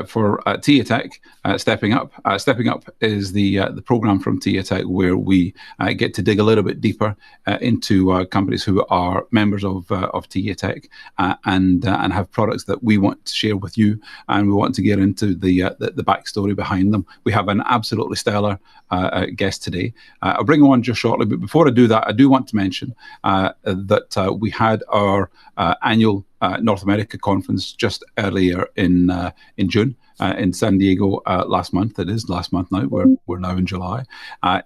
for Canditech, Stepping Up. Stepping Up is the program from Canditech where we get to dig a little bit deeper into companies who are members of Canditech and have products that we want to share with you, and we want to get into the backstory behind them. We have an absolutely stellar guest today. I'll bring him on just shortly, but before I do that, I do want to mention that we had our annual North America conference just earlier in June in San Diego last month. It is last month now. We're now in July.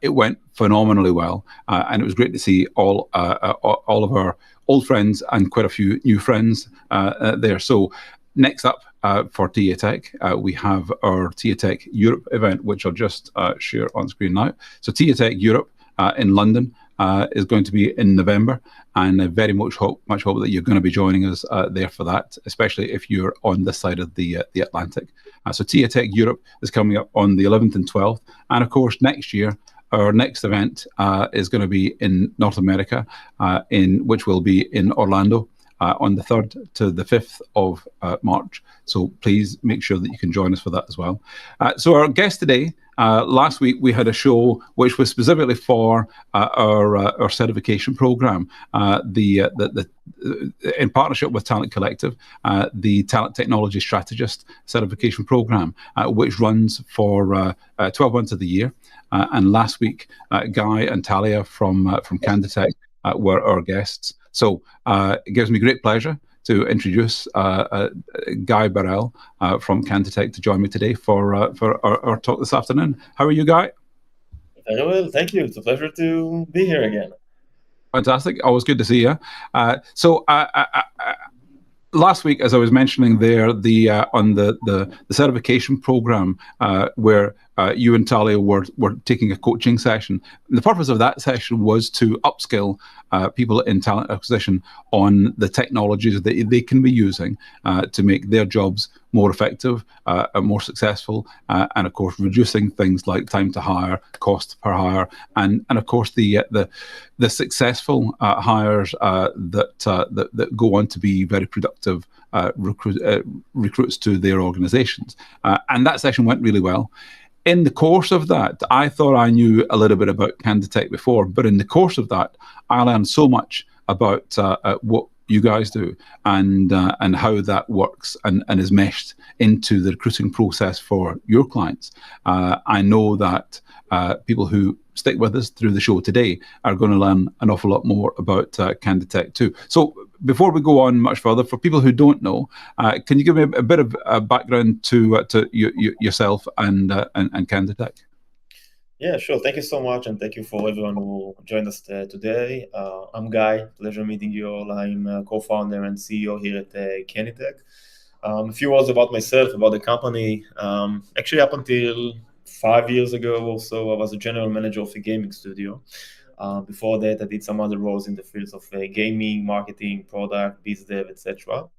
It went phenomenally well, and it was great to see all of our old friends and quite a few new friends there. So next up for Canditech, we have our Canditech Europe event, which I'll just share on screen now. So Canditech Europe in London is going to be in November, and I very much hope that you're going to be joining us there for that, especially if you're on this side of the Atlantic. So Canditech Europe is coming up on the 11th and 12th, and of course next year our next event is going to be in North America, which will be in Orlando on the 3rd to the 5th of March. So please make sure that you can join us for that as well. So our guest today, last week we had a show which was specifically for our certification program, in partnership with Talent Collective, the Talent Technology Strategist certification program, which runs for 12 months of the year. And last week, Guy and Talia from Canditech were our guests. So it gives me great pleasure to introduce Guy Barel from Canditech to join me today for our talk this afternoon. How are you, Guy? Very well, thank you. It's a pleasure to be here again. Fantastic. Always good to see you. So last week, as I was mentioning there, on the certification program where you and Talia were taking a coaching session. And the purpose of that session was to upskill people in talent acquisition on the technologies that they can be using to make their jobs more effective, and more successful, and of course reducing things like time to hire, cost per hire, and of course the successful hires that go on to be very productive recruits to their organizations. And that session went really well. In the course of that, I thought I knew a little bit about Canditech before, but in the course of that, I learned so much about what you guys do and how that works and is meshed into the recruiting process for your clients. I know that people who stick with us through the show today are going to learn an awful lot more about Canditech too. So before we go on much further, for people who don't know, can you give me a bit of background to yourself and Canditech? Yeah, sure. Thank you so much, and thank you for everyone who joined us today. I'm Guy. Pleasure meeting you all. I'm a co-founder and CEO here at Canditech. A few words about myself, about the company. Actually, up until 5 years ago or so, I was a general manager of a gaming studio. Before that, I did some other roles in the fields of gaming, marketing, product, biz dev, etc.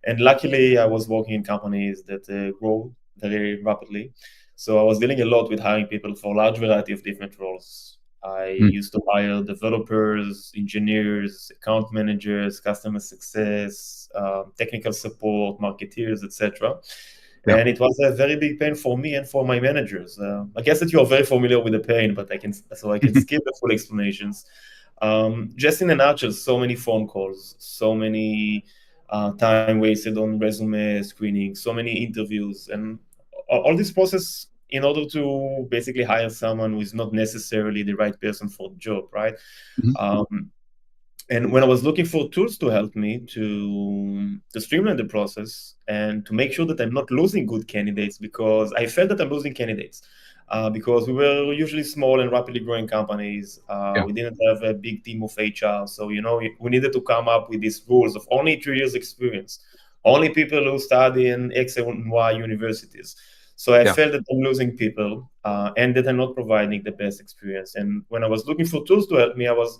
And luckily, I was working in companies that grow very rapidly. So I was dealing a lot with hiring people for a large variety of different roles. I used to hire developers, engineers, account managers, customer success, technical support, marketeers, etc. Yeah. And it was a very big pain for me and for my managers. I guess that you are very familiar with the pain, but I can skip the full explanations. Just in a nutshell, so many phone calls, so many time wasted on resume screening, so many interviews, and all this process in order to basically hire someone who is not necessarily the right person for the job, right? Mm-hmm. And when I was looking for tools to help me to streamline the process and to make sure that I'm not losing good candidates, because I felt that I'm losing candidates because we were usually small and rapidly growing companies. We didn't have a big team of HR. So, we needed to come up with these rules of only 3 years experience, only people who study in X and Y universities. So I felt that I'm losing people and that I'm not providing the best experience. And when I was looking for tools to help me, I was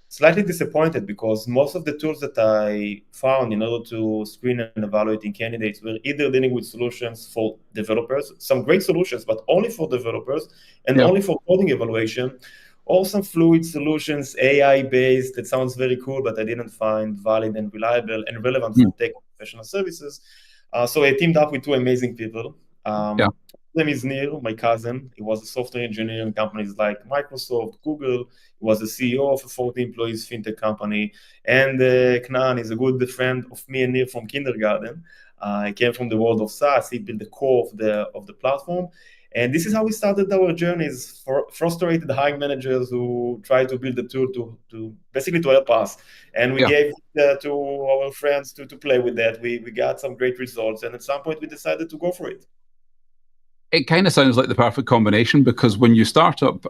slightly disappointed because most of the tools that I found in order to screen and evaluating candidates were either dealing with solutions for developers, some great solutions, but only for developers and only for coding evaluation, or some fluid solutions, AI-based, that sounds very cool, but I didn't find valid and reliable and relevant for tech professional services. So I teamed up with two amazing people. Yeah. One of them is Neil, my cousin. He was a software engineer in companies like Microsoft, Google. He was the CEO of a 40 employees fintech company. And Knan is a good friend of me and Neil from kindergarten. He came from the world of SaaS. He built the core of the platform. And this is how we started our journeys for frustrated hiring managers who try to build a tool to basically to help us. And we gave it to our friends to play with that. We got some great results. And at some point, we decided to go for it. It kind of sounds like the perfect combination, because when you start up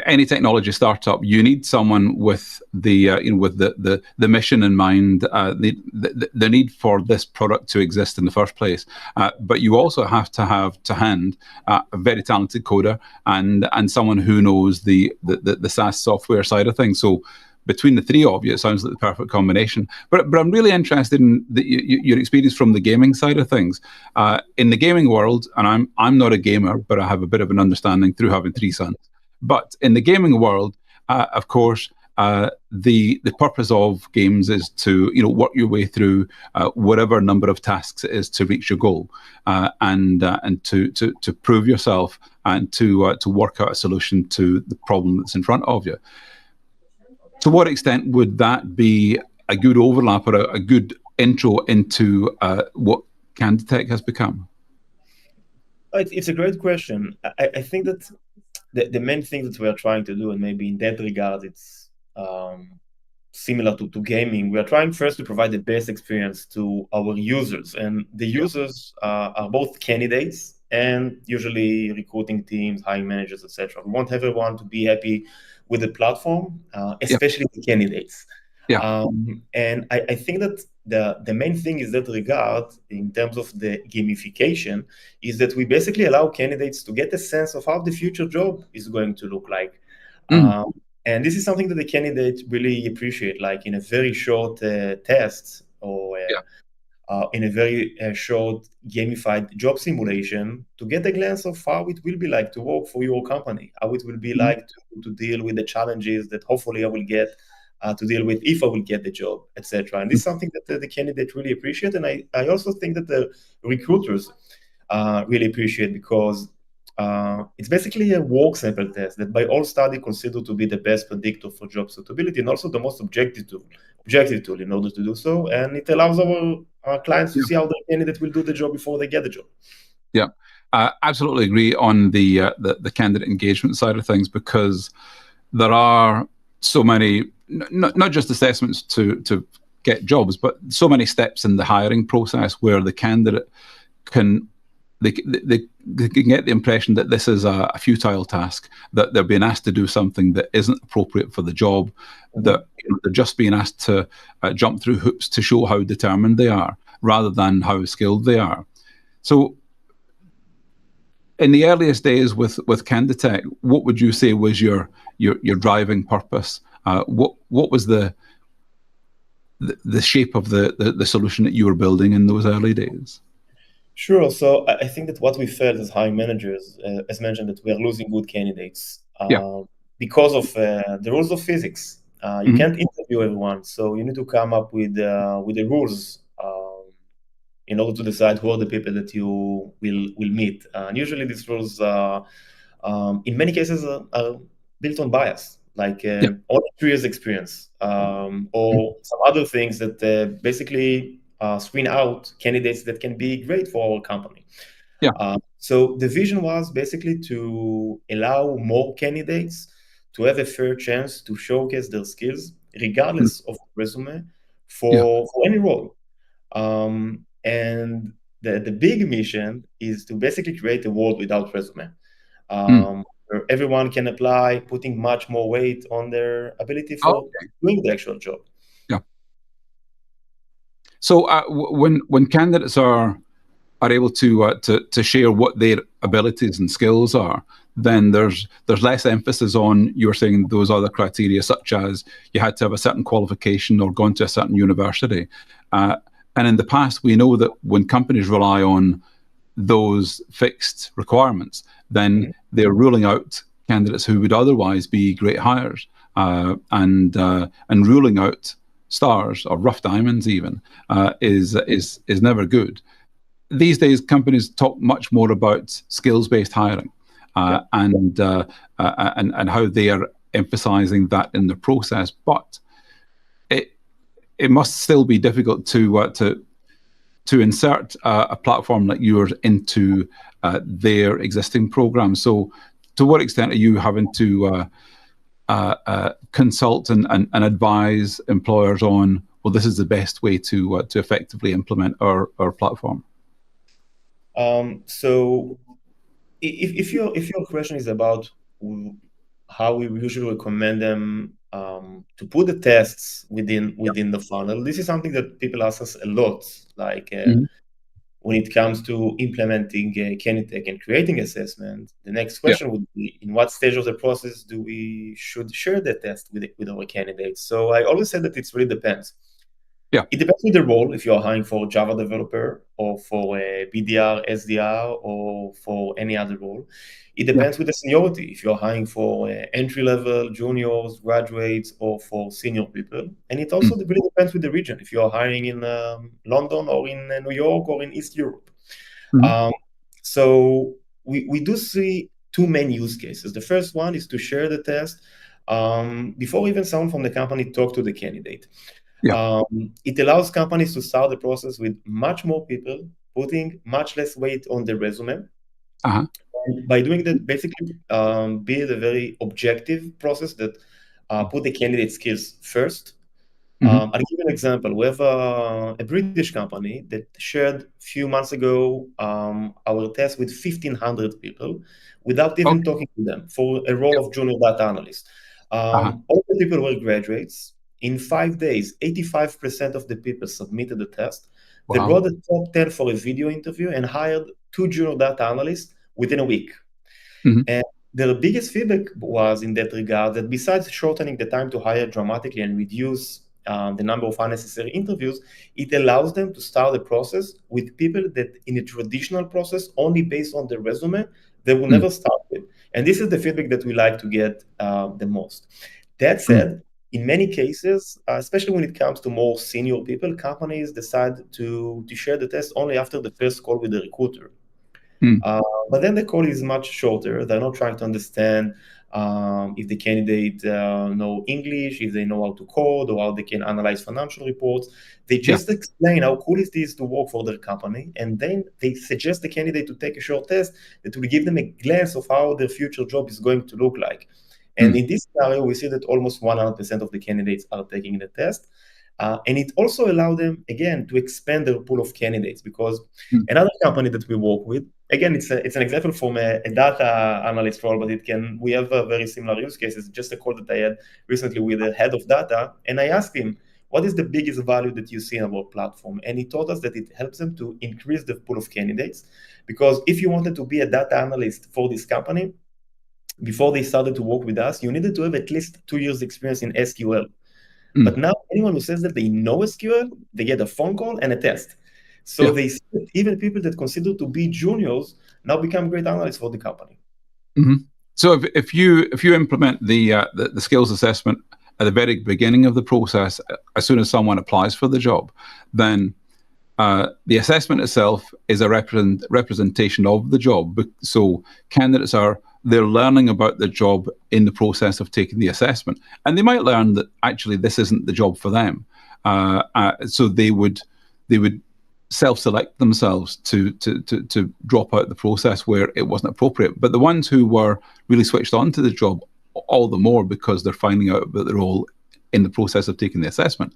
any technology startup, you need someone with the with the mission in mind, the need for this product to exist in the first place. But you also have to hand a very talented coder and someone who knows the SaaS software side of things. So between the three of you, it sounds like the perfect combination. But I'm really interested in your experience from the gaming side of things. In the gaming world, and I'm not a gamer, but I have a bit of an understanding through having three sons. But in the gaming world, of course, the purpose of games is to work your way through whatever number of tasks it is to reach your goal, and to prove yourself and to work out a solution to the problem that's in front of you. To what extent would that be a good overlap or a good intro into what Canditech has become? It's a great question. I think that the main thing that we are trying to do, and maybe in that regard, it's similar to gaming. We are trying first to provide the best experience to our users, and the users are both candidates and usually recruiting teams, hiring managers, etc. We want everyone to be happy with the platform, especially the candidates. And I think that the main thing is that regard, in terms of the gamification, is that we basically allow candidates to get a sense of how the future job is going to look like. And this is something that the candidates really appreciate, like in a very short test or in a very short gamified job simulation, to get a glance of how it will be like to work for your company, how it will be like to deal with the challenges that hopefully I will get to deal with if I will get the job, etc. And this is something that the candidate really appreciate. And I also think that the recruiters really appreciate, because it's basically a work sample test that by all study considered to be the best predictor for job suitability, and also the most objective tool in order to do so. And it allows our clients to see how the candidate will do the job before they get the job. Yeah, absolutely agree on the candidate engagement side of things, because there are so many, not just assessments to get jobs, but so many steps in the hiring process where the candidate can get the impression that this is a futile task, that they're being asked to do something that isn't appropriate for the job, that they're just being asked to jump through hoops to show how determined they are, rather than how skilled they are. So in the earliest days with Canditech, what would you say was your driving purpose? What was the shape of the solution that you were building in those early days? Sure. So I think that what we felt as hiring managers, as mentioned, that we are losing good candidates because of the rules of physics. You can't interview everyone, so you need to come up with the rules in order to decide who are the people that you will meet. And usually these rules, in many cases, are built on bias, like only 3 years experience, or some other things that basically screen out candidates that can be great for our company. So the vision was basically to allow more candidates to have a fair chance to showcase their skills, regardless of resume, for any role. And the big mission is to basically create a world without resume, where everyone can apply, putting much more weight on their ability for doing the actual job. So when candidates are able to share what their abilities and skills are, then there's less emphasis on, you were saying, those other criteria, such as you had to have a certain qualification or gone to a certain university. And in the past, we know that when companies rely on those fixed requirements, then they're ruling out candidates who would otherwise be great hires, and ruling out stars or rough diamonds even is never good. These days, companies talk much more about skills-based hiring and how they are emphasizing that in the process. But it must still be difficult to insert a platform like yours into their existing program. So, to what extent are you having to consult and advise employers on, well, this is the best way to effectively implement our platform? So if your question is about how we usually recommend them to put the tests within the funnel, this is something that people ask us a lot, like when it comes to implementing Canditech and creating assessment. The next question would be, in what stage of the process should share the test with our candidates? So I always say that it really depends. It depends on the role, if you're hiring for a Java developer or for a BDR, SDR, or for any other role. It depends with the seniority, if you're hiring for entry-level, juniors, graduates, or for senior people. And it also really depends with the region, if you're hiring in London or in New York or in East Europe. So we do see two main use cases. The first one is to share the test before even someone from the company talk to the candidate. It allows companies to start the process with much more people, putting much less weight on the resume. By doing that, basically build a very objective process that put the candidate skills first. I'll give you an example. We have a British company that shared a few months ago our test with 1,500 people without even talking to them for a role of junior data analyst. All the people were graduates. In 5 days, 85% of the people submitted the test. They brought the top 10 for a video interview and hired 2 junior data analysts within a week. And their biggest feedback was in that regard, that besides shortening the time to hire dramatically and reduce the number of unnecessary interviews, it allows them to start the process with people that in a traditional process, only based on the resume, they will never start with. And this is the feedback that we like to get the most. That said, in many cases, especially when it comes to more senior people, companies decide to share the test only after the first call with the recruiter. But then the call is much shorter. They're not trying to understand if the candidate know English, if they know how to code, or how they can analyze financial reports. They just explain how cool it is to work for their company, and then they suggest the candidate to take a short test that will give them a glance of how their future job is going to look like. And in this scenario, we see that almost 100% of the candidates are taking the test. And it also allows them, again, to expand their pool of candidates, because another company that we work with, again, it's an example from a data analyst role, but we have a very similar use cases. Just a call that I had recently with the head of data, and I asked him, what is the biggest value that you see in our platform? And he told us that it helps them to increase the pool of candidates, because if you wanted to be a data analyst for this company, before they started to work with us, you needed to have at least 2 years experience in SQL. But now anyone who says that they know SQL, they get a phone call and a test. So they see that even people that consider to be juniors now become great analysts for the company. So if you implement the skills assessment at the very beginning of the process, as soon as someone applies for the job, then the assessment itself is a representation of the job. So candidates they're learning about the job in the process of taking the assessment, and they might learn that actually this isn't the job for them. So they would self-select themselves to drop out the process where it wasn't appropriate. But the ones who were really switched on to the job, all the more because they're finding out about the role in the process of taking the assessment,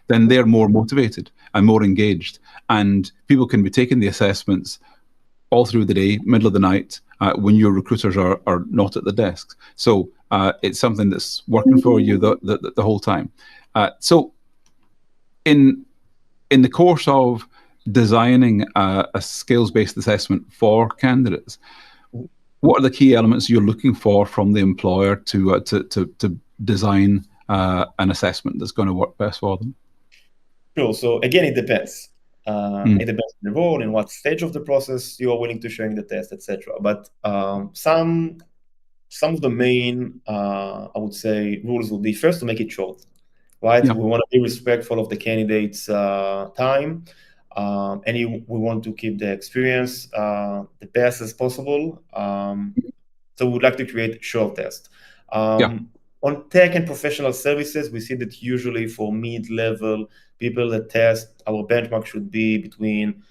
then they're more motivated and more engaged. And people can be taking the assessments all through the day, middle of the night, when your recruiters are not at the desks. So it's something that's working for you the whole time. So in the course of designing a skills-based assessment for candidates, what are the key elements you're looking for from the employer to design an assessment that's going to work best for them? Sure. So again, it depends. It depends on the role and what stage of the process you are willing to share in the test, etc. But some of the main, I would say, rules would be first to make it short. right? Yeah. We want to be respectful of the candidate's time, and we want to keep the experience the best as possible. So we would like to create short tests. Yeah. On tech and professional services, we see that usually for mid-level people that test, our benchmark should be between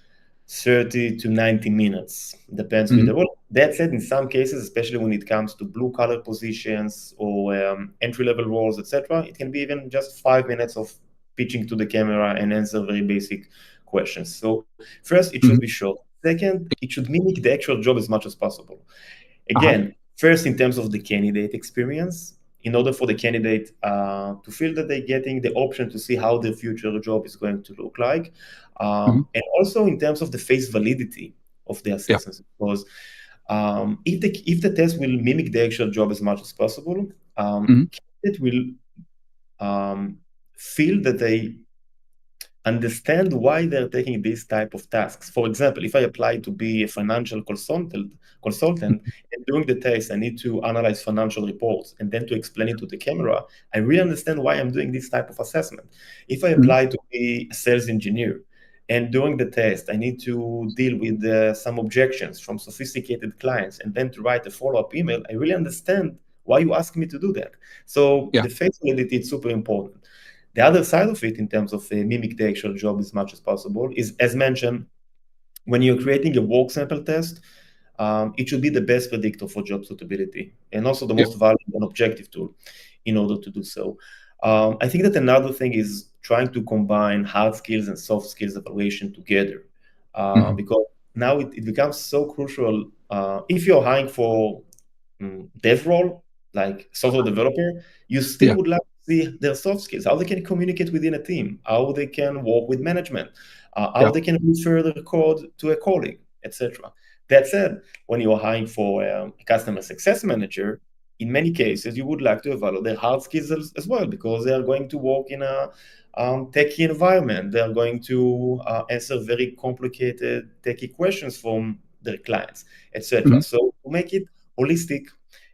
30 to 90 minutes. Depends with the role. That said, in some cases, especially when it comes to blue-collar positions or entry-level roles, etc., it can be even just 5 minutes of pitching to the camera and answer very basic questions. So first, it should be short. Second, it should mimic the actual job as much as possible. Uh-huh. Again, first in terms of the candidate experience, in order for the candidate to feel that they're getting the option to see how their future job is going to look like, and also in terms of the face validity of the Yeah. assessments, because if the test will mimic the actual job as much as possible, candidate will feel that they understand why they're taking these type of tasks. For example, if I apply to be a financial consultant, and during the test, I need to analyze financial reports and then to explain it to the camera, I really understand why I'm doing this type of assessment. If I apply to be a sales engineer, and during the test, I need to deal with some objections from sophisticated clients and then to write a follow-up email, I really understand why you ask me to do that. So Yeah. the face validity is super important. The other side of it, in terms of mimic the actual job as much as possible, is, as mentioned, when you're creating a work sample test, it should be the best predictor for job suitability and also the Yeah. most valuable and objective tool in order to do so. I think that another thing is trying to combine hard skills and soft skills evaluation together, because now it becomes so crucial. If you're hiring for dev role, like software developer, you still Yeah. would like to see their soft skills, how they can communicate within a team, how they can work with management, how Yeah. they can refer the code to a colleague, etc. That said, when you're hiring for a customer success manager, in many cases, you would like to evaluate their hard skills as well, because they are going to work in a techie environment. They are going to answer very complicated techie questions from their clients, etc. So to make it holistic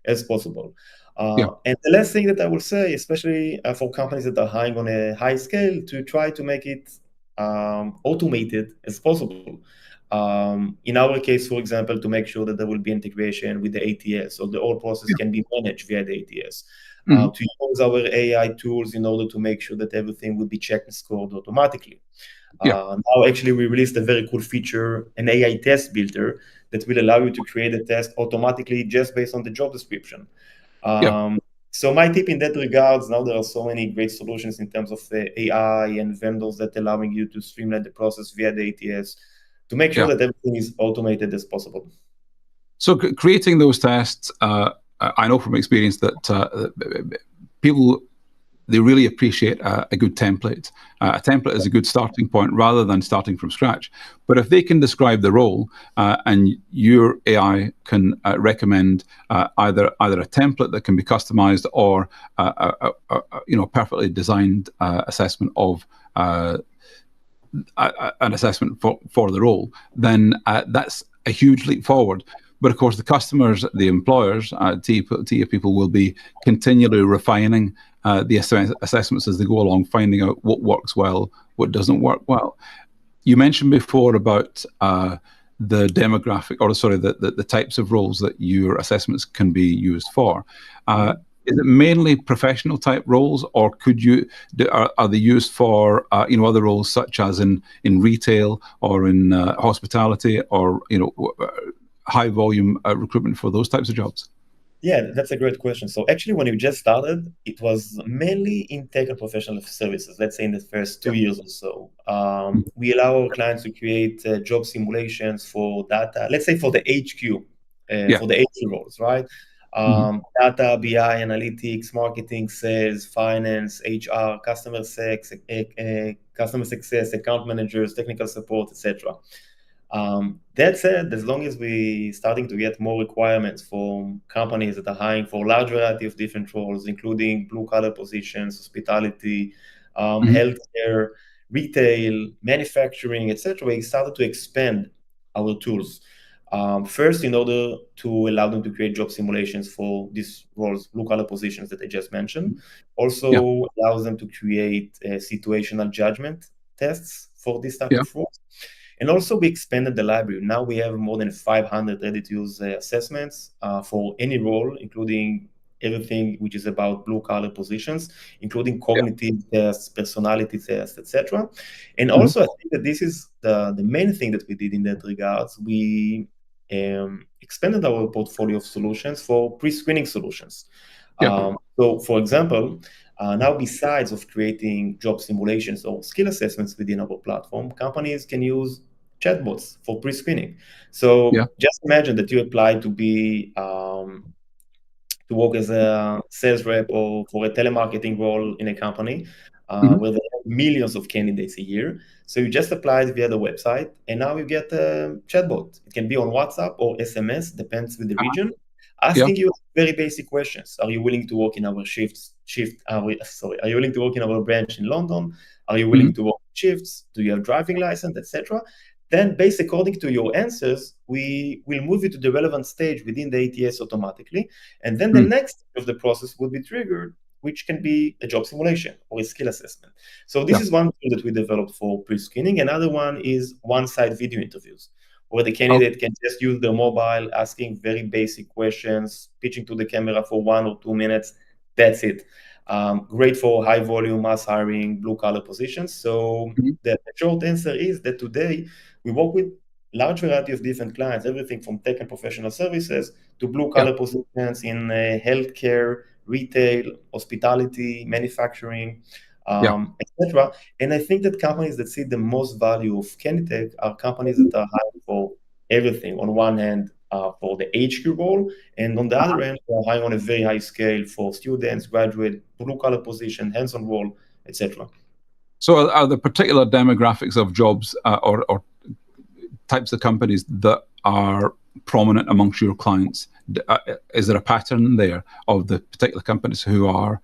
as possible. Yeah. And the last thing that I will say, especially for companies that are hiring on a high scale, to try to make it automated as possible. In our case, for example, to make sure that there will be integration with the ATS, so the whole process can be managed via the ATS. To use our AI tools in order to make sure that everything will be checked and scored automatically. Now, actually, we released a very cool feature, an AI test builder, that will allow you to create a test automatically just based on the job description. So my tip in that regards, now there are so many great solutions in terms of AI and vendors that allowing you to streamline the process via the ATS to make sure Yeah. that everything is automated as possible. So creating those tests, I know from experience that people, they really appreciate a good template. A template is a good starting point rather than starting from scratch. But if they can describe the role and your AI can recommend either a template that can be customized or a perfectly designed assessment of an assessment for the role, then that's a huge leap forward. But of course, the customers, the employers, TIA people will be continually refining the assessments as they go along, finding out what works well, what doesn't work well. You mentioned before about the demographic, or sorry, the types of roles that your assessments can be used for. Is it mainly professional type roles, or are they used for other roles such as in retail or in hospitality, or high volume recruitment for those types of jobs? Yeah, that's a great question. So actually, when we just started, it was mainly in tech and professional services, let's say in the first 2 years or so. We allow our clients to create job simulations for data, let's say for the HQ, for the HQ roles, right? Data, BI, analytics, marketing, sales, finance, HR, customer success, account managers, technical support, etc. That said, as long as we starting to get more requirements from companies that are hiring for a large variety of different roles, including blue-collar positions, hospitality, healthcare, retail, manufacturing, etc., we started to expand our tools. First, in order to allow them to create job simulations for these roles, blue-collar positions that I just mentioned. Yeah. Also allows them to create situational judgment tests for this type Yeah. of roles. And also we expanded the library. Now we have more than 500 ready-to-use assessments for any role, including everything which is about blue-collar positions, including cognitive tests, personality tests, etc. And also, I think that this is the main thing that we did in that regards. We expanded our portfolio of solutions for pre-screening solutions. Yeah. So, for example, now besides of creating job simulations or skill assessments within our platform, companies can use chatbots for pre-screening. Yeah. So just imagine that you apply to be to work as a sales rep or for a telemarketing role in a company where they have millions of candidates a year. So you just applied via the website, and now you get a chatbot. It can be on WhatsApp or SMS, depends with the region, Yeah. asking you very basic questions. Are you willing to work in our are you willing to work in our branch in London? Are you willing to work shifts? Do you have driving license, etc.? Then, based according to your answers, we will move you to the relevant stage within the ATS automatically. And then the next stage of the process will be triggered, which can be a job simulation or a skill assessment. So this Yeah. is one tool that we developed for pre-screening. Another one is one-side video interviews, where the Oh, candidate can just use their mobile, asking very basic questions, pitching to the camera for 1 or 2 minutes. That's it. Great for high volume, mass hiring, blue collar positions. So the short answer is that today we work with large variety of different clients, everything from tech and professional services to blue yeah. collar positions in healthcare, retail, hospitality, manufacturing, Yeah. etc. And I think that companies that see the most value of Canditech are companies that are hiring for everything. On one hand, for the HQ role, and on the other end, they are hiring on a very high scale for students, graduate, blue collar position, hands-on role, etc. So are there particular demographics of jobs or types of companies that are prominent amongst your clients? Is there a pattern there of the particular companies who are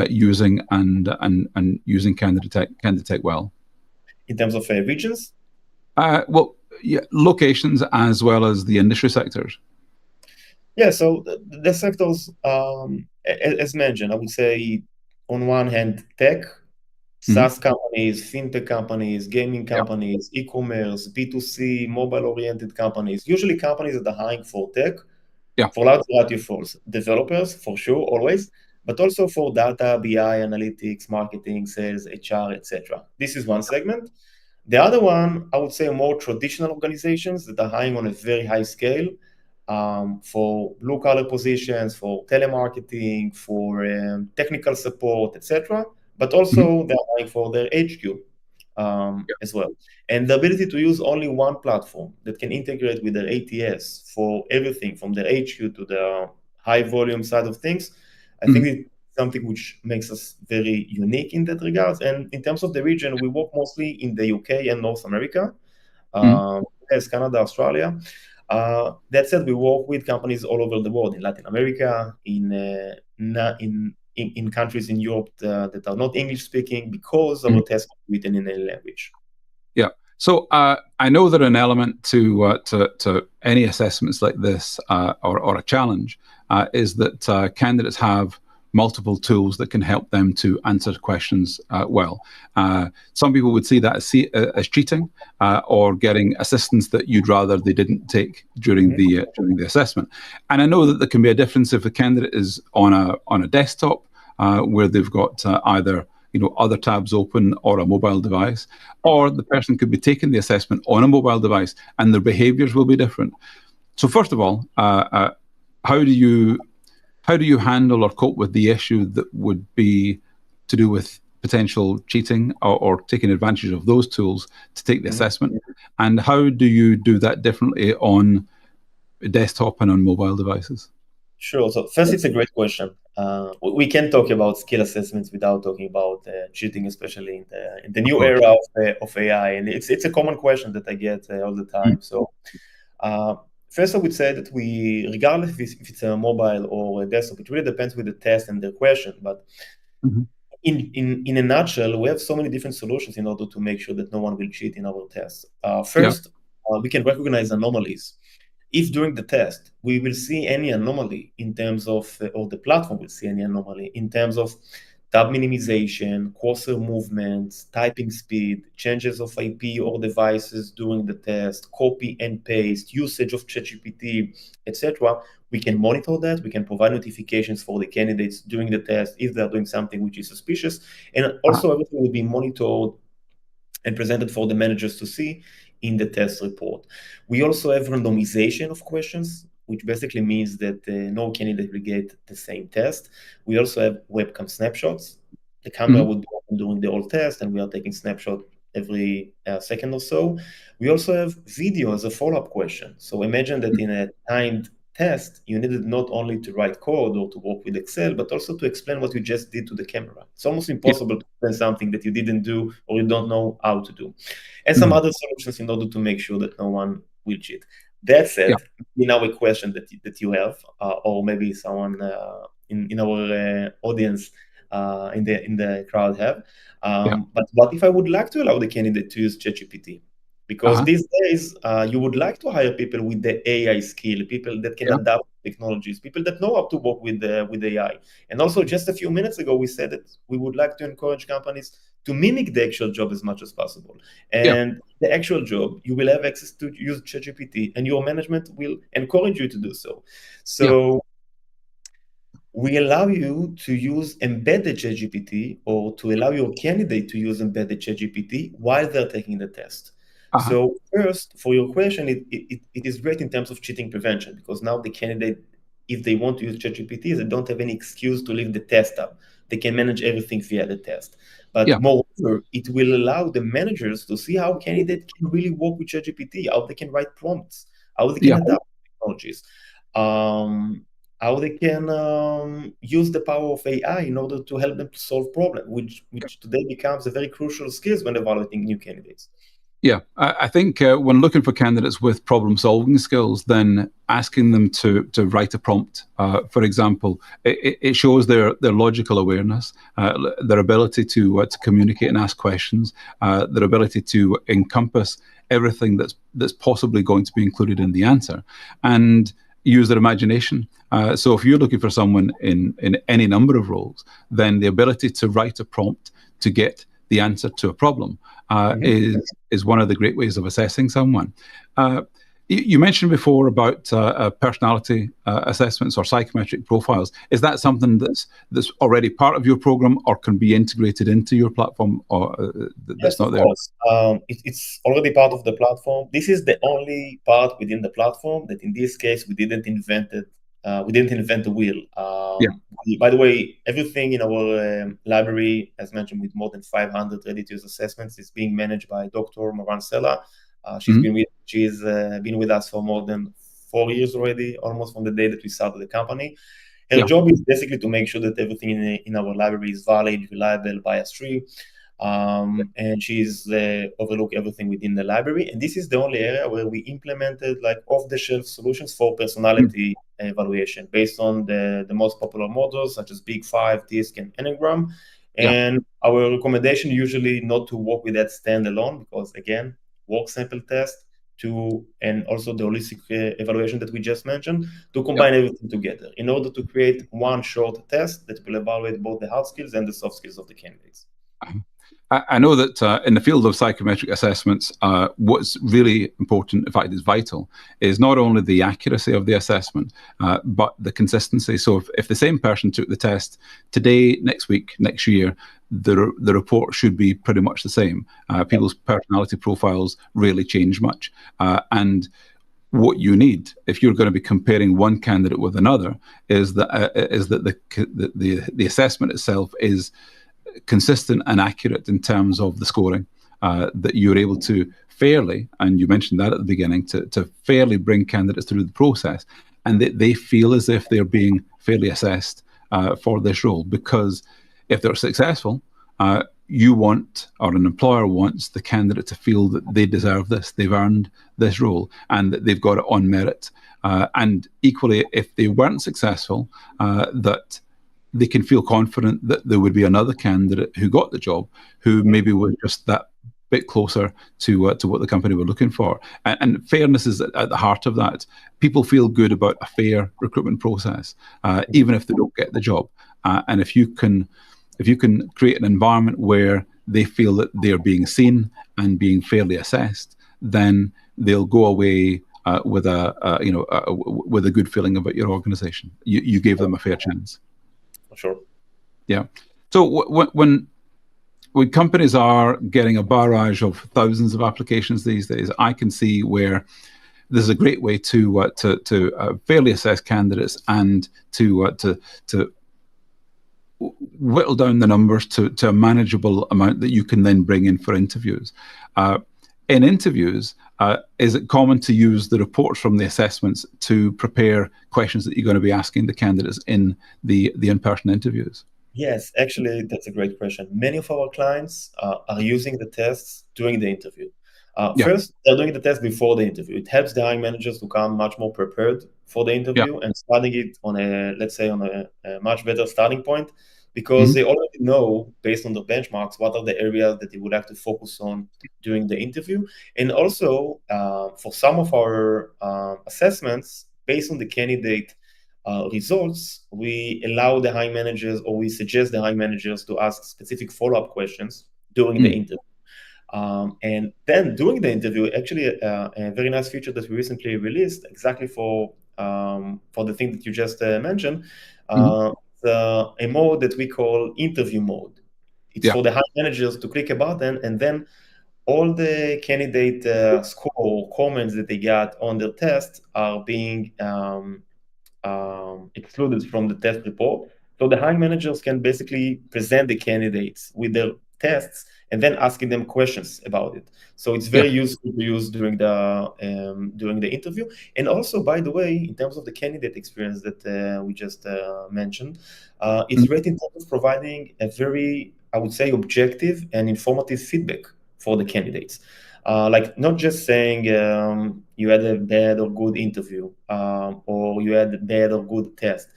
using and using Canditech well? In terms of regions? Well, yeah, locations as well as the industry sectors. Yeah, so the sectors, as mentioned, I would say on one hand, tech, SaaS companies, fintech companies, gaming Yeah. companies, e-commerce, B2C, mobile-oriented companies, usually companies that are hiring for tech, Yeah. for large variety of roles, developers for sure, always, but also for data, BI, analytics, marketing, sales, HR, etc. This is one segment. The other one, I would say, more traditional organizations that are hiring on a very high scale for blue collar positions, for telemarketing, for technical support, etc. But also they're hiring for their HQ as well. And the ability to use only one platform that can integrate with their ATS for everything from their HQ to the high volume side of things, I think it's something which makes us very unique in that regard. And in terms of the region, we work mostly in the UK and North America, as Canada, Australia. That said, we work with companies all over the world, in Latin America, in countries in Europe that are not English speaking, because our tests are written in a language. Yeah. So I know that an element to any assessments like this or a challenge is that candidates have multiple tools that can help them to answer questions well. Some people would see that as cheating or getting assistance that you'd rather they didn't take during the assessment. And I know that there can be a difference if the candidate is on a desktop where they've got either other tabs open or a mobile device, or the person could be taking the assessment on a mobile device and their behaviors will be different. So first of all, how do you handle or cope with the issue that would be to do with potential cheating or taking advantage of those tools to take the assessment? And how do you do that differently on desktop and on mobile devices? Sure. So first, it's a great question. We can't talk about skill assessments without talking about cheating, especially in the new era of AI. And it's a common question that I get all the time. So first, I would say that regardless if it's a mobile or a desktop, it really depends with the test and the question. But in a nutshell, we have so many different solutions in order to make sure that no one will cheat in our tests. First, we can recognize anomalies. if during the test we will see any anomaly in terms of, or the platform will see any anomaly in terms of tab minimization, cursor movements, typing speed, changes of IP or devices during the test, copy and paste, usage of ChatGPT, etc., we can monitor that. We can provide notifications for the candidates during the test if they're doing something which is suspicious. And also everything will be monitored and presented for the managers to see in the test report. We also have randomization of questions, which basically means that no candidate will get the same test. We also have webcam snapshots. The camera would be open during the whole test, and we are taking snapshot every second or so. We also have video as a follow-up question. So imagine that in a timed test, you needed not only to write code or to work with Excel, but also to explain what you just did to the camera. It's almost impossible to explain something that you didn't do or you don't know how to do. And some other solutions in order to make sure that no one will cheat. That said, now a question that you have, or maybe someone in our audience in the crowd have. But what if I would like to allow the candidate to use ChatGPT? Because these days, you would like to hire people with the AI skill, people that can adapt technologies, people that know how to work with AI. And also, just a few minutes ago, we said that we would like to encourage companies to mimic the actual job as much as possible. And the actual job, you will have access to use ChatGPT, and your management will encourage you to do so. So we allow you to use embedded ChatGPT, or to allow your candidate to use embedded ChatGPT while they're taking the test. So first, for your question, it is great in terms of cheating prevention, because now the candidate, if they want to use ChatGPT, they don't have any excuse to leave the test up. They can manage everything via the test. But moreover, it will allow the managers to see how candidates can really work with ChatGPT, how they can write prompts, how they can adapt technologies, how they can use the power of AI in order to help them to solve problems, which today becomes a very crucial skill when evaluating new candidates. Yeah, I think when looking for candidates with problem-solving skills, then asking them to write a prompt, for example, it shows their logical awareness, their ability to communicate and ask questions, their ability to encompass everything that's possibly going to be included in the answer, and use their imagination. So if you're looking for someone in any number of roles, then the ability to write a prompt to get the answer to a problem is one of the great ways of assessing someone. You mentioned before about personality assessments or psychometric profiles. Is that something that's already part of your program, or can be integrated into your platform, or that's not there? It's already part of the platform. This is the only part within the platform that, in this case, we didn't invent it. We didn't invent the wheel. By the way, everything in our library, as mentioned, with more than 500 ready-to-use assessments, is being managed by Dr. Moran Sella. She's been with us for more than 4 years already, almost from the day that we started the company. Her job is basically to make sure that everything in our library is valid, reliable, bias-free, and she's overlook everything within the library. And this is the only area where we implemented like off-the-shelf solutions for personality evaluation based on the most popular models such as Big Five, DISC, and Enneagram. And our recommendation usually not to work with that standalone, because again, work sample test and also the holistic evaluation that we just mentioned, to combine everything together in order to create one short test that will evaluate both the hard skills and the soft skills of the candidates. I know that in the field of psychometric assessments, what's really important, in fact, is vital, is not only the accuracy of the assessment, but the consistency. So if the same person took the test today, next week, next year, the report should be pretty much the same. People's personality profiles rarely change much. And what you need, if you're going to be comparing one candidate with another, is that the assessment itself is consistent and accurate in terms of the scoring, that you're able to fairly, and you mentioned that at the beginning, to fairly bring candidates through the process, and that they feel as if they're being fairly assessed for this role. Because if they're successful, you want, or an employer wants, the candidate to feel that they deserve this, they've earned this role, and that they've got it on merit. And equally, if they weren't successful, that they can feel confident that there would be another candidate who got the job, who maybe was just that bit closer to what the company were looking for. And fairness is at the heart of that. People feel good about a fair recruitment process, even if they don't get the job. And if you can create an environment where they feel that they're being seen and being fairly assessed, then they'll go away with a good feeling about your organization. You gave them a fair chance. Sure. Yeah. So when companies are getting a barrage of thousands of applications these days, I can see where this is a great way to fairly assess candidates and to whittle down the numbers to a manageable amount that you can then bring in for interviews. In interviews, is it common to use the reports from the assessments to prepare questions that you're going to be asking the candidates in the in-person interviews? Yes, actually, that's a great question. Many of our clients are using the tests during the interview. First, they're doing the test before the interview. It helps the hiring managers to come much more prepared for the interview and starting it on a much better starting point, because they already know, based on the benchmarks, what are the areas that they would like to focus on during the interview. And also, for some of our assessments, based on the candidate results, we allow the hiring managers, or we suggest the hiring managers to ask specific follow-up questions during the interview. And then during the interview, actually, a very nice feature that we recently released, exactly for the thing that you just mentioned, a mode that we call interview mode. It's for the hiring managers to click a button, and then all the candidate score or comments that they got on their test are being excluded from the test report. So the hiring managers can basically present the candidates with their tests and then asking them questions about it. So it's very useful to use during the interview. And also, by the way, in terms of the candidate experience that we just mentioned, it's great in terms of providing a very, I would say, objective and informative feedback for the candidates. Like not just saying you had a bad or good interview, or you had a bad or good test.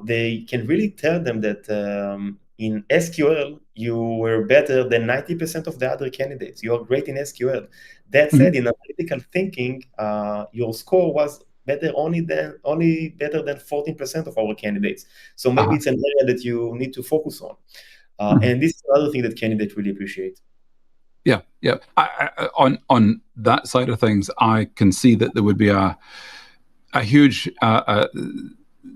They can really tell them that in SQL, you were better than 90% of the other candidates. You are great in SQL. That said, in analytical thinking, your score was only better than 14% of our candidates. So maybe it's an area that you need to focus on. And this is another thing that candidates really appreciate. Yeah. On that side of things, I can see that there would be a huge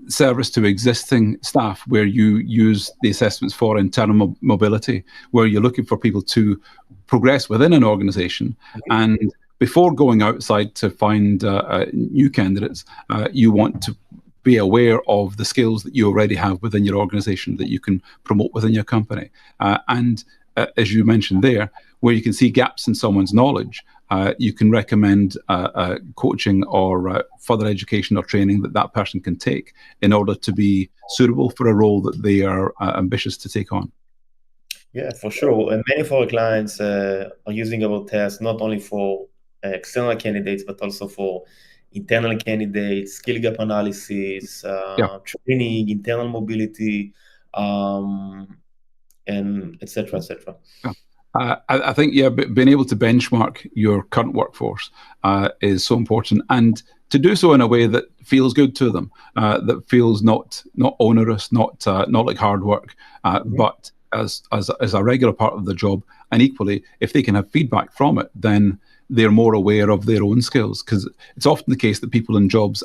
service to existing staff where you use the assessments for internal mobility, where you're looking for people to progress within an organization. And before going outside to find new candidates, you want to be aware of the skills that you already have within your organization that you can promote within your company. And as you mentioned there, where you can see gaps in someone's knowledge, you can recommend coaching or further education or training that person can take in order to be suitable for a role that they are ambitious to take on. Yeah, for sure. And many of our clients are using our tests not only for external candidates, but also for internal candidates, skill gap analysis, training, internal mobility, and et cetera, et cetera. Yeah. I think, being able to benchmark your current workforce is so important, and to do so in a way that feels good to them, that feels not onerous, not like hard work, but as a regular part of the job. And equally, if they can have feedback from it, then they're more aware of their own skills, because it's often the case that people in jobs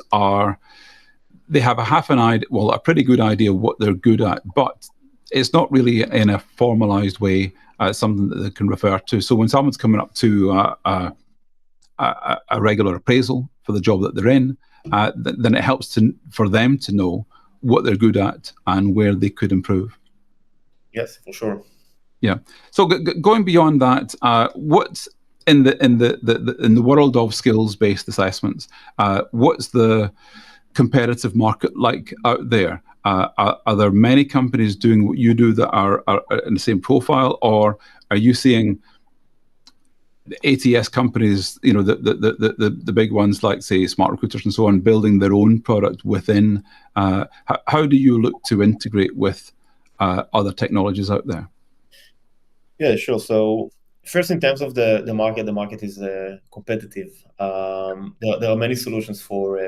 they have a pretty good idea of what they're good at, but it's not really in a formalized way, something that they can refer to. So when someone's coming up to a regular appraisal for the job that they're in, then it helps for them to know what they're good at and where they could improve. Yes, for sure. Yeah. So going beyond that, what's in the world of skills-based assessments? What's the competitive market like out there? Are there many companies doing what you do that are in the same profile, or are you seeing the ATS companies, the big ones like, say, Smart Recruiters and so on, building their own product within? How do you look to integrate with other technologies out there? Yeah, sure. So First, in terms of the market is competitive. There are many solutions for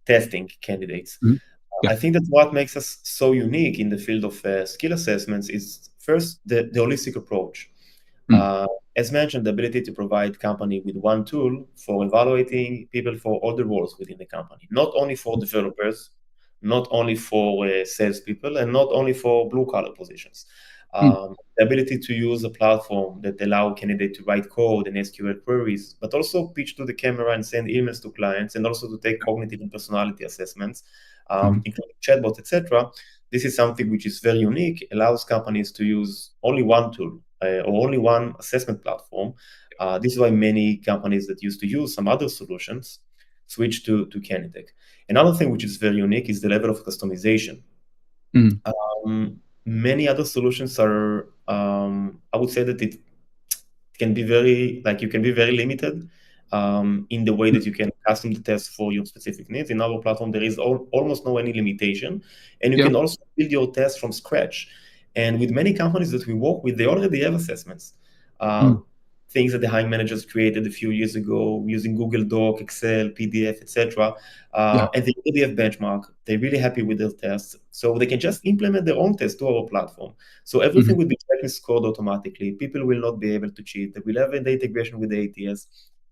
testing candidates. Mm. I Yeah. think that what makes us so unique in the field of skill assessments is first the holistic approach. Mm. As mentioned, the ability to provide company with one tool for evaluating people for all the roles within the company, not only for developers, not only for salespeople, and not only for blue-collar positions. Mm. The ability to use a platform that allow candidate to write code and SQL queries, but also pitch to the camera and send emails to clients, and also to take cognitive and personality assessments, Mm. including chatbots, etc. This is something which is very unique, allows companies to use only one tool or only one assessment platform. This is why many companies that used to use some other solutions switch to Canditech. Another thing which is very unique is the level of customization. Mm. Many other solutions are, I would say that it can be very, like, you can be very limited in the way that you can custom the test for your specific needs. In our platform, there is almost no any limitation, and you Yeah. can also build your test from scratch. And with many companies that we work with, they already have assessments. Mm. Things that the hiring managers created a few years ago using Google Doc, Excel, PDF, etc. Yeah. And they already have benchmark. They're really happy with their tests. So they can just implement their own test to our platform. So everything Mhm. will be checked and scored automatically. People will not be able to cheat. They will have the integration with the ATS,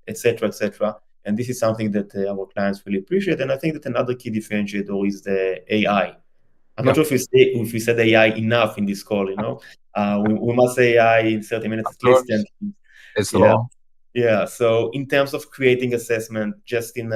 etc., etc. And this is something that our clients really appreciate. And I think that another key differentiator is the AI. I'm not Yeah. sure if we said AI enough in this call. We must say AI in 30 minutes Of at least. And course. It's the yeah, law. yeah. So in terms of creating assessment, just in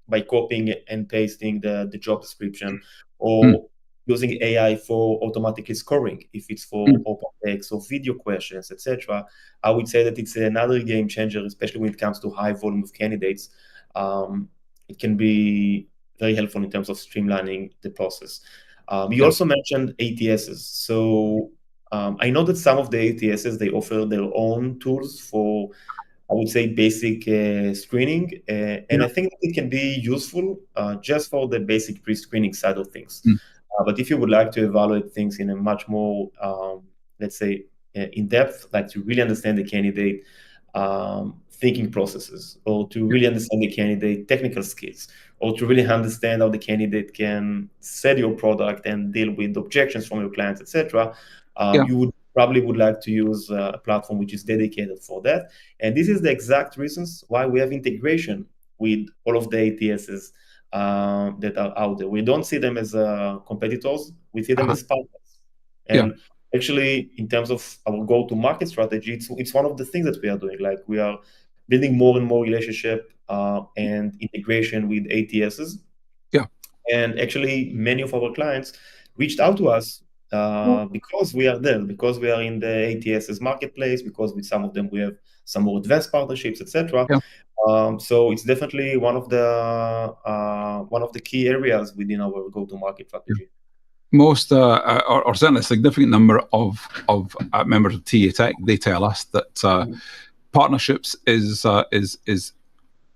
by copying and pasting the job description, Mm. or using AI for automatically scoring if it's for Mm. open text or video questions, etc. I would say that it's another game changer, especially when it comes to high volume of candidates. It can be very helpful in terms of streamlining the process. You Yeah. also mentioned ATSs. So I know that some of the ATSs, they offer their own tools for, I would say, basic screening, and Yeah. I think that it can be useful just for the basic pre-screening side of things. Mm. But if you would like to evaluate things in a much more, let's say, in depth, like to really understand the candidate thinking processes, or to really understand the candidate technical skills, or to really understand how the candidate can sell your product and deal with objections from your clients, etc., Yeah. you would like to use a platform which is dedicated for that. And this is the exact reasons why we have integration with all of the ATSs that are out there. We don't see them as competitors, we see them Uh-huh. as partners. Yeah. And actually, in terms of our go-to-market strategy, it's one of the things that we are doing. Like, we are building more and more relationship and integration with ATSs. Yeah. And actually, many of our clients reached out to us because we are there, because we are in the ATS's marketplace, because with some of them we have some more advanced partnerships, etc. Yeah. So it's definitely one of the key areas within our go-to-market Yeah. strategy. Most, or certainly a significant number of members of TA Tech, they tell us that partnerships is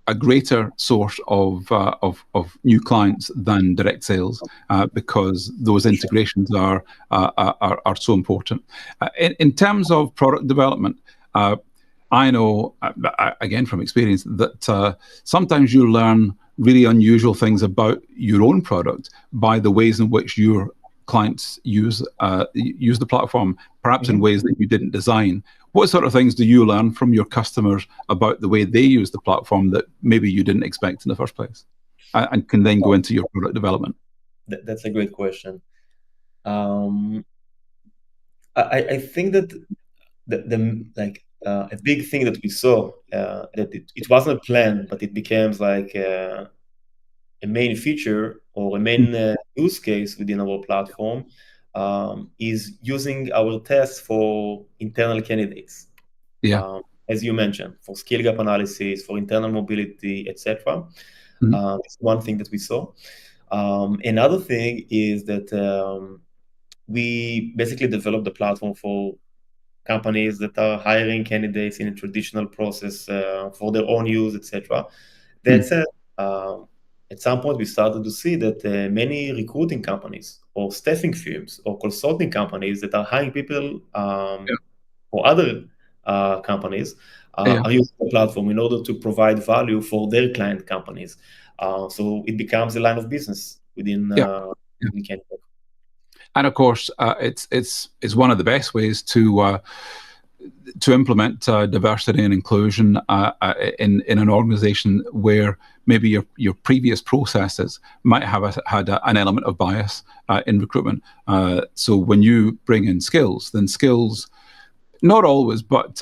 a greater source of new clients than direct sales, because those integrations are so important. In terms of product development, I know, again from experience, that sometimes you learn really unusual things about your own product by the ways in which your clients use the platform, perhaps in ways that you didn't design. What sort of things do you learn from your customers about the way they use the platform that maybe you didn't expect in the first place, and can then go into your product development? That's a great question. I think that a big thing that we saw, that it wasn't planned, but it became like a main feature or a Mm. main use case within our platform, is using our tests for internal candidates. Yeah. As you mentioned, for skill gap analysis, for internal mobility, etc. Mhm. It's one thing that we saw. Another thing is that we basically developed the platform for companies that are hiring candidates in a traditional process for their own use, etc. That Mm. said, at some point we started to see that many recruiting companies or staffing firms or consulting companies that are hiring people Yeah. or other companies are using the platform in order to provide value for their client companies. So it becomes a line of business within Canditech. And of course, it's one of the best ways to implement diversity and inclusion in an organization where maybe your previous processes might have had an element of bias in recruitment. So when you bring in skills, then skills, not always, but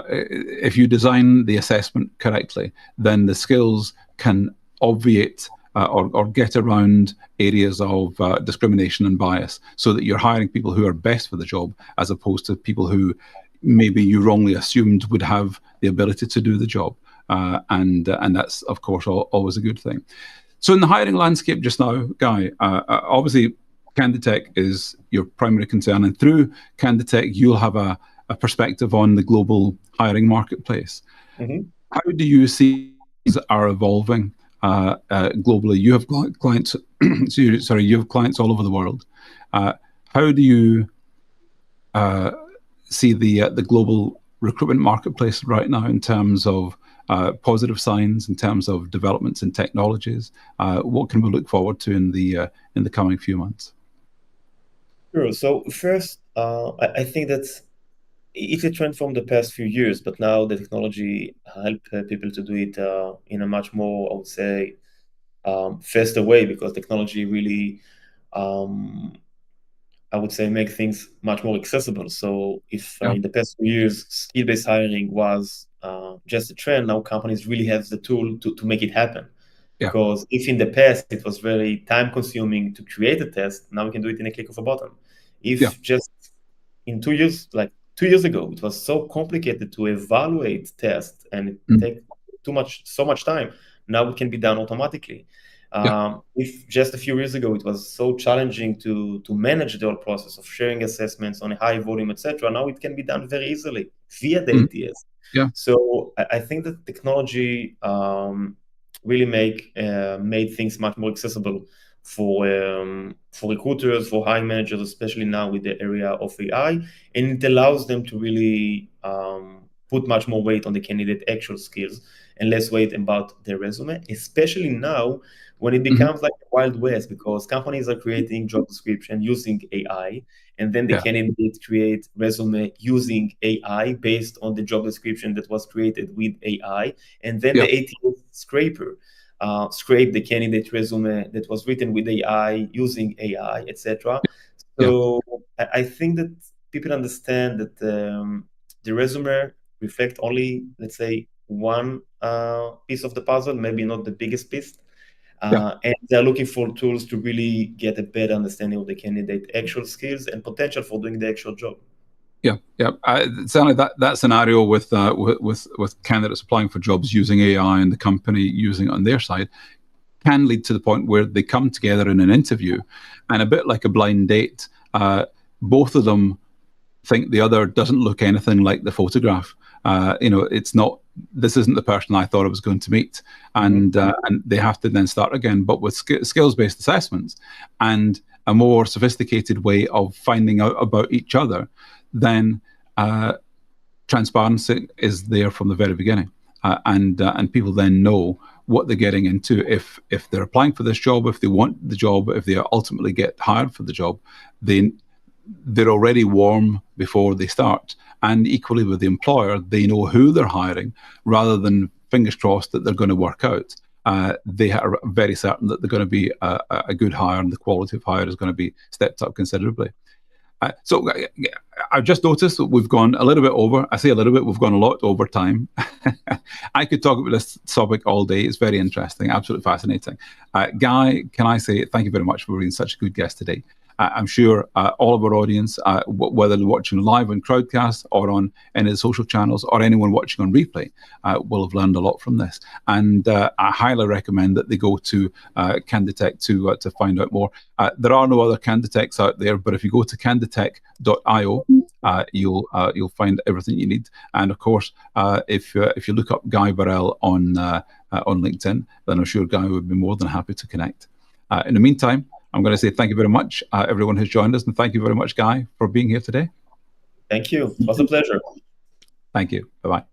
if you design the assessment correctly, then the skills can obviate or get around areas of discrimination and bias, so that you're hiring people who are best for the job, as opposed to people who maybe you wrongly assumed would have the ability to do the job. And that's, of course, always a good thing. So in the hiring landscape just now, Guy, obviously Canditech is your primary concern, and through Canditech you'll have a perspective on the global hiring marketplace. Mm-hmm. How do you see things are evolving globally? You have clients, you have clients all over the world. How do you see the global recruitment marketplace right now in terms of positive signs, in terms of developments in technologies? What can we look forward to in the coming few months? Sure. So first, I think that it's a trend from the past few years, but now the technology help people to do it in a much more, I would say, faster way, because technology really, I would say, make things much more accessible. So if in the past few years, skill-based hiring was just a trend, now companies really have the tool to make it happen. Because if in the past it was very time-consuming to create a test, now we can do it in a click of a button. If just in 2 years, like 2 years ago, it was so complicated to evaluate tests and it take so much time, now it can be done automatically. If just a few years ago it was so challenging to manage the whole process of sharing assessments on a high volume, etc., now it can be done very easily via the ATS. So I think that technology really made things much more accessible for recruiters, for hiring managers, especially now with the area of AI, and it allows them to really put much more weight on the candidate actual skills and less weight about their resume, especially now when it becomes like the Wild West, because companies are creating job description using AI, and then the candidate create resume using AI based on the job description that was created with AI, and then the ATS scraper scrape the candidate resume that was written with AI using AI, etc. So I think that people understand that the resume reflect only, let's say, one piece of the puzzle, maybe not the biggest piece. And they're looking for tools to really get a better understanding of the candidate actual skills and potential for doing the actual job. Certainly that scenario with candidates applying for jobs using AI and the company using it on their side can lead to the point where they come together in an interview, and a bit like a blind date, both of them think the other doesn't look anything like the photograph. It's not, this isn't the person I thought I was going to meet, and they have to then start again. But with skills-based assessments and a more sophisticated way of finding out about each other, then transparency is there from the very beginning, and people then know what they're getting into. If they're applying for this job, if they want the job, if they ultimately get hired for the job, they're already warm before they start. And equally with the employer, they know who they're hiring, rather than fingers crossed that they're going to work out. They are very certain that they're going to be a good hire, and the quality of hire is going to be stepped up considerably. So I've just noticed that we've gone a little bit over. I say a little bit, we've gone a lot over time. I could talk about this topic all day. It's very interesting, absolutely fascinating. Guy, can I say thank you very much for being such a good guest today. I'm sure all of our audience, whether they're watching live on Crowdcast or on any of the social channels, or anyone watching on replay, will have learned a lot from this. And I highly recommend that they go to Canditech to find out more. There are no other Canditechs out there, but if you go to canditech.io, you'll find everything you need. And of course, if you look up Guy Barel on LinkedIn, then I'm sure Guy would be more than happy to connect. In the meantime, I'm going to say thank you very much, everyone who's joined us, and thank you very much, Guy, for being here today. Thank you. It was a pleasure. Thank you. Bye-bye.